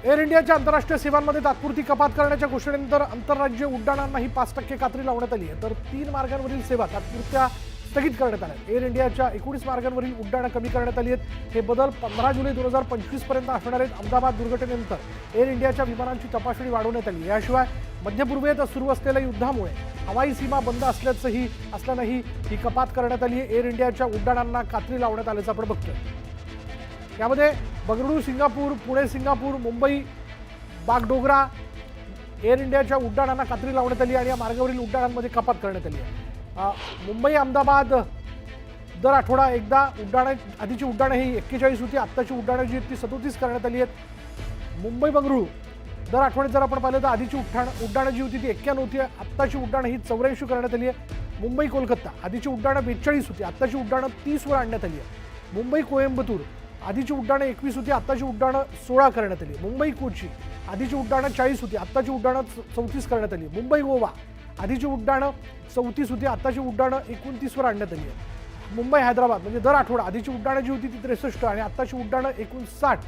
Air इंडियाच्या आंतरराष्ट्रीय सेवांमध्ये तात्पुरती कपात करण्याच्या घोषणेनंतर आंतरराज्य उड्डाणांनाही 5% कात्री लावण्यात आली आहे। तर 3 मार्गांवरील सेवा तात्पुरत्या स्थगित करण्यात आल्या। एअर इंडियाच्या 19 मार्गांवरील उड्डाणं कमी करण्यात आली आहेत। हे बदल 15 जुलै 2025 पर्यंत असणार आहेत। अहमदाबाद दुर्घटनेनंतर एअर इंडियाच्या विमानांची तपासणी वाढवण्यात आली। याशिवाय मध्य पूर्वेत सुरू असलेल्या युद्धामुळे हवाई सीमा बंद असल्यानंही ही कपात करण्यात आली आहे। एअर इंडियाच्या उड्डाणांना कात्री लावण्यात आल्याचं आपण बघतोय। यामध्ये Bengaluru Singapore, Pune Singapore, Mumbai Bagdogra air इंडियाच्या उड्डाणांना कात्री लावण्यात आली आणि या मार्गावरील उड्डाणांमध्ये कपात करण्यात आली आहे। मुंबई अहमदाबाद दर आठवडा एकदा उड्डाणं, आधीची उड्डाणं ही 41 होती, आत्ताची उड्डाणं जी ती 37 करण्यात आली आहेत। मुंबई बंगळुरू दर आठवड्यात जर आपण पाहिलं तर आधीची उड्डाणं जी होती ती 91 होती, आत्ताची उड्डाणं ही 84 करण्यात आली आहे। मुंबई कोलकाता आधीची उड्डाणं 42 होती, आत्ताची उड्डाणं 30 वर आणण्यात आली आहे। मुंबई कोयंबतूर आधीची उड्डाणं 21 होती, आत्ताची उड्डाणं 16 करण्यात आली। मुंबई कोची आधीची उड्डाणं 40 होती, आत्ताची उड्डाणं 34 करण्यात आली। मुंबई गोवा आधीची उड्डाणं 34 होती, आत्ताची उड्डाणं 29 वर आणण्यात आली आहे। मुंबई हैदराबाद म्हणजे दर आठवडा आधीची उड्डाणं जी होती ती 63 आणि आत्ताची उड्डाणं 59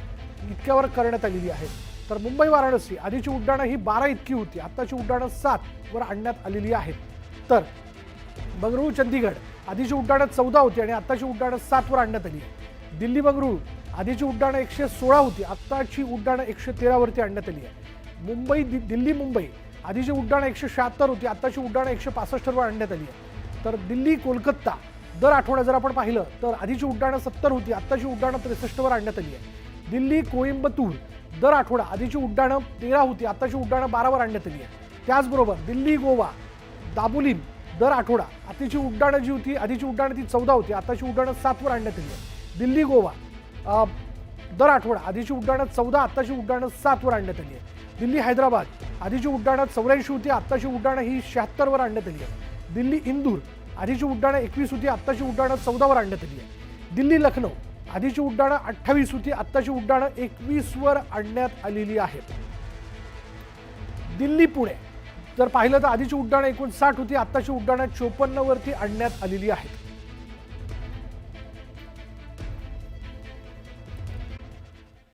इतक्यावर करण्यात आलेली आहे। तर मुंबई वाराणसी आधीची उड्डाणं ही 12 इतकी होती, आत्ताची उड्डाणं 7 वर आणण्यात आलेली आहेत। तर बंगळुरू चंदीगड आधीची उड्डाणं 14 होती आणि आत्ताची उड्डाणं 7 वर आणण्यात आली आहे। दिल्ली बंगळुरू आधीची उड्डाणं 116 होती, आत्ताची उड्डाणं 113 वरती आणण्यात आली आहे। दिल्ली मुंबई आधीची उड्डाणं 176 होती, आत्ताची उड्डाणं 165 वर आणण्यात आली आहे। तर दिल्ली कोलकाता दर आठवडा जर आपण पाहिलं तर आधीची उड्डाणं 70 होती, आत्ताची उड्डाणं 63 वर आणण्यात आली आहे। दिल्ली कोइंबतूर दर आठवडा आधीची उड्डाणं 13 होती, आत्ताची उड्डाणं 12 वर आणण्यात आली आहे। त्याचबरोबर दिल्ली गोवा दाबोलीम दर आठवडा आधीची उड्डाणं जी होती आधीची उड्डाणं ती 14 होती, आत्ताची उड्डाणं 7 वर आणण्यात आली आहे। दिल्ली गोवा दर आठवडा आधीची उड्डाणं 14, आत्ताची उड्डाणं 7 वर आणण्यात आली आहे। दिल्ली हैदराबाद आधीची उड्डाणं 84 होती, आत्ताची उड्डाणं ही 76 वर आणण्यात आली आहे। दिल्ली इंदूर आधीची उड्डाणं 21 होती, आत्ताची उड्डाणं 14 वर आणण्यात आली आहे। दिल्ली लखनौ आधीची उड्डाणं 28 होती, आत्ताची उड्डाणं 21 वर आणण्यात आलेली आहेत। दिल्ली पुणे जर पाहिलं तर आधीची उड्डाणं 59 होती, आत्ताची उड्डाणं 54 वरती आणण्यात आलेली आहेत।